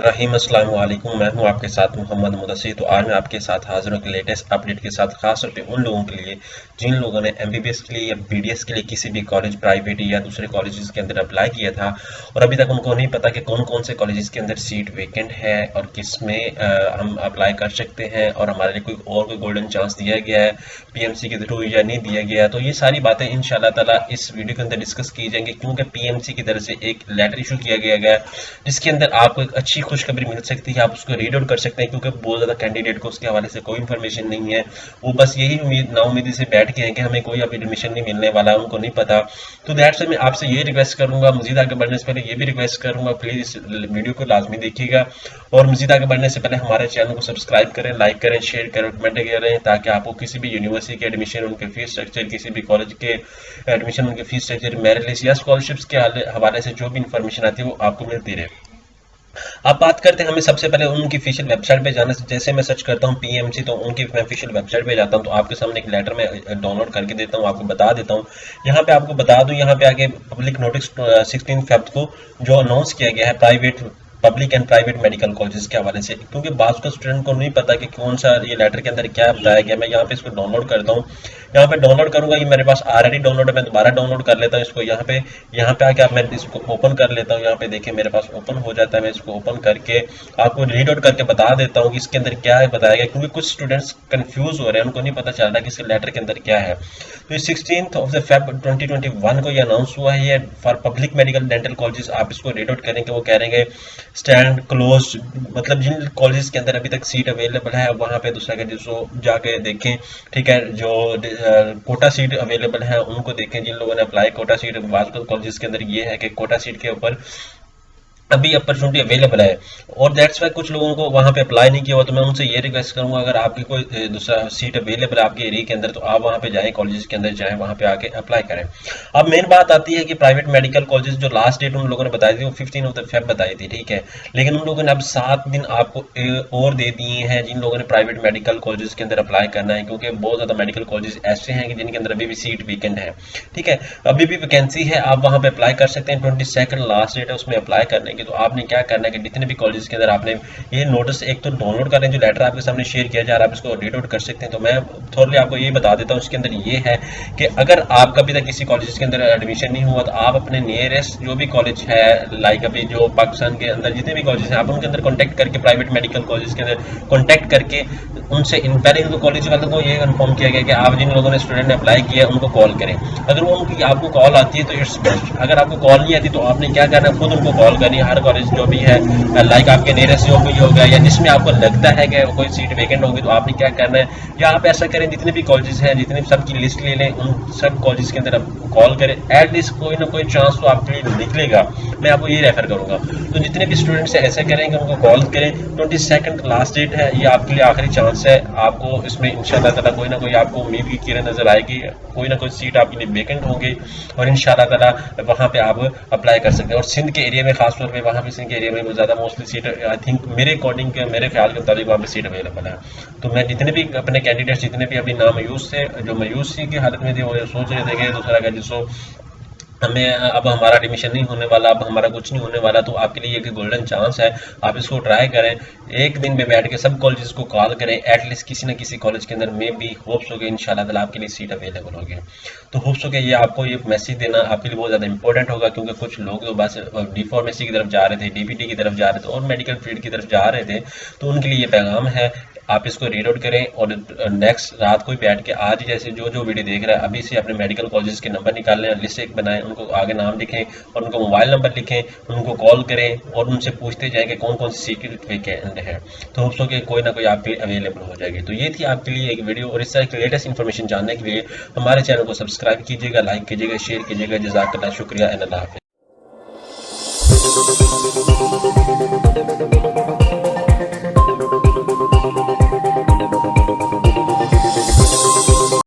रहीम अस्सलाम वालेकुम। मैं हूं आपके साथ मोहम्मद मुदस्सिर। तो आज मैं आपके साथ हाजिर हूं लेटेस्ट अपडेट के साथ, खास तौर पे उन लोगों के लिए जिन लोगों ने एमबीबीएस के लिए या बीडीएस के लिए किसी भी कॉलेज, प्राइवेट या दूसरे कॉलेजेस के अंदर अप्लाई किया था और अभी तक उनको नहीं पता कि कौन कौन से कॉलेजेस के अंदर सीट वेकेंट है और किस में हम अप्लाई कर सकते हैं और हमारे लिए कोई गोल्डन चांस दिया गया है पीएमसी के थ्रू या नहीं दिया गया। तो ये सारी बातें इंशाल्लाह ताला इस वीडियो के अंदर डिस्कस की जाएंगी, क्योंकि पीएमसी की तरफ से एक लेटर इशू किया गया है जिसके अंदर आपको एक अच्छी खुशखबरी मिल सकती है। आप उसको रीड आउट कर सकते हैं, क्योंकि बहुत ज़्यादा कैंडिडेट को उसके हवाले से कोई इन्फॉर्मेशन नहीं है। वो बस यही नाउमीदी से बैठ के हैं कि हमें कोई अभी एडमिशन नहीं मिलने वाला, उनको नहीं पता। तो दैट्स व्हाई मैं आपसे ये रिक्वेस्ट करूंगा, मजीद आगे बढ़ने से पहले ये भी रिक्वेस्ट करूंगा, प्लीज़ इस वीडियो को लाजमी देखिएगा और मजीद आगे बढ़ने से पहले हमारे चैनल को सब्सक्राइब करें, लाइक करें, शेयर करें, कमेंट करें, ताकि आपको किसी भी यूनिवर्सिटी के एडमिशन, उनके फीस स्ट्रक्चर, किसी भी कॉलेज के एडमिशन, उनके फीस स्ट्रक्चर, मेरिट लिस्ट या स्कॉलरशिप्स के हवाले से जो भी इंफॉर्मेशन आती है वो आपको मिलती रहे। अब बात करते हैं, हमें सबसे पहले उनकी ऑफिशियल वेबसाइट पे जाना से, जैसे मैं सर्च करता हूँ पीएमसी तो उनकी मैं ऑफिशियल वेबसाइट पे जाता हूँ। तो आपके सामने एक लेटर में डाउनलोड करके देता हूँ, आपको बता देता हूँ। यहाँ पे आपको बता दूँ, यहाँ पे आगे पब्लिक नोटिस 16 फेब को जो अनाउंस किया गया है private, public and private medical colleges के हवाले से, क्योंकि बाज़ को स्टूडेंट को नहीं पता कि कौन सा ये लेटर के अंदर क्या बताया गया। मैं यहाँ पे इसको डाउनलोड करता हूँ, यहाँ पे डाउनलोड करूंगा, ये मेरे पास ऑलरेडी डाउनलोड है, मैं दोबारा डाउनलोड कर लेता हूँ इसको। यहाँ पे आके मैं इसको ओपन कर लेता हूँ। यहाँ पे देखिए मेरे पास ओपन हो जाता है। मैं इसको ओपन करके आपको रीड आउट करके बता देता हूँ कि इसके अंदर क्या है बताया गया, क्योंकि कुछ स्टूडेंट्स कंफ्यूज हो रहे हैं, उनको नहीं पता चल रहा कि इसके लेटर के अंदर क्या है। तो 16 फेब 2021 को ये अनाउंस हुआ है, ये for public medical dental colleges. आप इसको रीड आउट करेंगे, वो कह रहे हैं स्टैंड क्लोज, मतलब जिन कॉलेजेस के अंदर अभी तक सीट अवेलेबल है वहाँ पे दूसरा का जिसको जाके देखें, ठीक है। जो कोटा सीट अवेलेबल है उनको देखें, जिन लोगों ने अप्लाई कोटा सीट, बाजपत कॉलेजेस के अंदर ये है कि कोटा सीट के ऊपर अभी अपॉर्चुनिटी अवेलेबल है और दैट्स वाई कुछ लोगों को वहाँ पे अप्लाई नहीं किया हुआ। तो मैं उनसे ये रिक्वेस्ट करूँगा, अगर आपकी कोई दूसरा सीट अवेलेबल है आपके एरिया के अंदर, तो आप वहाँ पे जाएं, कॉलेजेस के अंदर जाएं, वहाँ पे आके अप्लाई करें। अब मेन बात आती है कि प्राइवेट मेडिकल कॉलेजेस, जो लास्ट डेट उन लोगों ने बताई थी वो 15 फेब बताई थी, ठीक है। लेकिन उन लोगों ने अब 7 दिन आपको और दे दिए हैं जिन लोगों ने प्राइवेट मेडिकल कॉलेजेस के अंदर अप्लाई करना है, क्योंकि बहुत ज़्यादा मेडिकल कॉलेजेस ऐसे हैं कि जिनके अंदर अभी भी सीट वीकेंट है, ठीक है। अभी भी वैकेंसी है, आप वहाँ पे अप्लाई कर सकते हैं। 22 लास्ट डेट है उसमें अप्लाई करने की। तो आपने क्या करना है कि जितने भी कॉलेज के अंदर आपने ये नोटिस एक तो डाउनलोड करें, जो लेटर आपके सामने शेयर किया जा रहा है आप इसको रीड आउट कर सकते हैं। तो मैं थोड़ी आपको ये बता देता हूँ, इसके अंदर ये है कि अगर आपका अभी तक किसी कॉलेज के अंदर एडमिशन नहीं हुआ तो आप अपने नियरेस्ट जो भी कॉलेज है, लाइक अभी जो पाकिस्तान के अंदर जितने भी कॉलेज हैं, आप उनके अंदर कॉन्टैक्ट करके, प्राइवेट मेडिकल कॉलेज के अंदर कॉन्टैक्ट करके उनसे पहले इनको कॉलेज वालों को ये कन्फर्म किया गया कि आप जिन लोगों ने स्टूडेंट ने अप्लाई किया उनको कॉल करें। अगर वो उनकी आपको कॉल आती है तो इट्स बेस्ट, अगर आपको कॉल नहीं आती तो आपने क्या करना है, खुद उनको कॉल करनी है। हर कॉलेज जो भी है, लाइक आपके नियरेस्ट जो भी होगा या जिसमें आपको लगता है कि कोई सीट वेकेंट होगी, तो आपने क्या करना है, या आप ऐसा करें जितने भी कॉलेजेस हैं, जितने सबकी लिस्ट ले लें, उन सब कॉलेज के अंदर आप कॉल करें। एटलीस्ट कोई ना कोई चांस तो आपके लिए निकलेगा, मैं आपको ये रेफर करूंगा। तो जितने भी स्टूडेंट्स ऐसा करेंगे उनको कॉल करें। 22 लास्ट डेट है, ये आपके लिए आखिरी चांस है। आपको इसमें इंशाल्लाह ताला कोई ना कोई आपको उम्मीद की किरण नजर आएगी, कोई ना कोई सीट आपके लिए वेकेंट होंगे और इंशाल्लाह ताला वहाँ पे आप अप्लाई कर सकते हैं। और सिंध के एरिया में खासतौर पे, वहाँ पे सिंध के एरिया में ज़्यादा मोस्टली सीट, आई थिंक मेरे अकॉर्डिंग, मेरे ख्याल के मुताबिक वहाँ पे सीट अवेलेबल है। तो मैं जितने भी अपने कैंडिडेट्स, जितने भी अभी नामायूस थे, जो मायूसी की हालत में थे, वो सोच रहे थे कि दूसरा का जिसको हमें अब हमारा एडमिशन नहीं होने वाला, अब हमारा कुछ नहीं होने वाला, तो आपके लिए एक गोल्डन चांस है, आप इसको ट्राई करें। एक दिन में बैठ के सब कॉलेजेस को कॉल करें, एटलीस्ट किसी न किसी कॉलेज के अंदर में भी होप्स हो गए इंशाल्लाह ताला आपके लिए सीट अवेलेबल होगी। तो होप्स हो गया ये आपको ये मैसेज देना आपके लिए बहुत ज़्यादा इंपॉर्टेंट होगा, क्योंकि कुछ लोग तो बस डी फार्मेसी की तरफ जा रहे थे, डीपीटी की तरफ जा रहे थे और मेडिकल फील्ड की तरफ जा रहे थे। तो उनके लिए ये पैगाम है, आप इसको रीड आउट करें और नेक्स्ट रात को बैठ के, आज जैसे जो जो वीडियो देख रहा है अभी से अपने मेडिकल कॉलेजेस के नंबर निकाल लें, लिस्ट एक बनाएं, उनको आगे नाम लिखें और उनको मोबाइल नंबर लिखें, उनको कॉल करें और उनसे पूछते जाएं कि कौन कौन सी सीट वेकेंट है। तो होप्स हो कि कोई ना कोई आपके अवेलेबल हो जाएगी। तो ये थी आपके लिए एक वीडियो, और इस तरह की लेटेस्ट इन्फॉर्मेशन जानने के लिए हमारे चैनल को सब्सक्राइब कीजिएगा, लाइक कीजिएगा, शेयर कीजिएगा। जज़ाकल्लाह, शुक्रिया, अल्लाह हाफ़िज़।